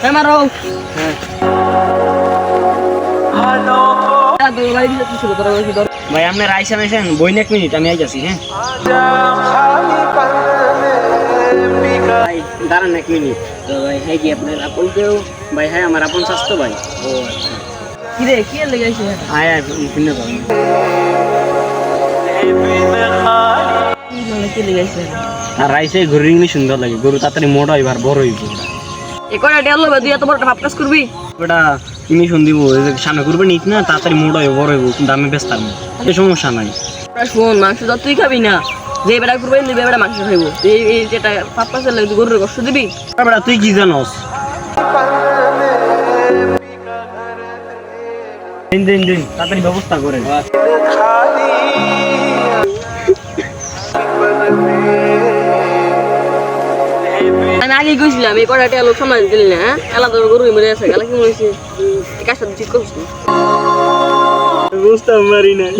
হ্যাঁ মারো হ্যাঁ ভাই আপনার আইসেন আইসেন বইন 1 মিনিট আমি আইতাছি হ্যাঁ ভাই দাঁড়ান 1 মিনিট তো ভাই হ্যাঁ কি আপনার আপন কেউ ভাই হ্যাঁ আমার আপন স্বাস্থ্য ভাই ও আচ্ছা কি রে কি লেগাইছে আয় আয় ভিন্ন ভাই কি লেগাইছে আর রাইসে গরুর ইংলিশ সুন্দর লাগে গরু তাড়াতাড়ি মোটা হইবার বড় হইব একবার ডেল হবে তুই এত বড় ভাব কাজ করবি ওটা ইংলিশ দিব সামনে করবে নিত না তাড়াতাড়ি মোটা হইব বড় হইব দামে বেচতাম না এই সমস্যা নাই শোন মাংস তো তুই খাবি না যে বেটা করবে নিবে বেটা মাংস খাইবো এই যেটা পাপ কাজের লাগে গরুর কষ্ট দিবি বেটা তুই কি জানোস দিন দিন দিন তাড়াতাড়ি ব্যবস্থা করেন আমি আগে গেছিলাম এই কড়াটা লোক সমাজ দিলি না হ্যাঁ আলাদা গরু মেরে আছে গেলা কি মনে হয়েছে এই কাজটা ঠিক করছিস বুঝতে পারি নাই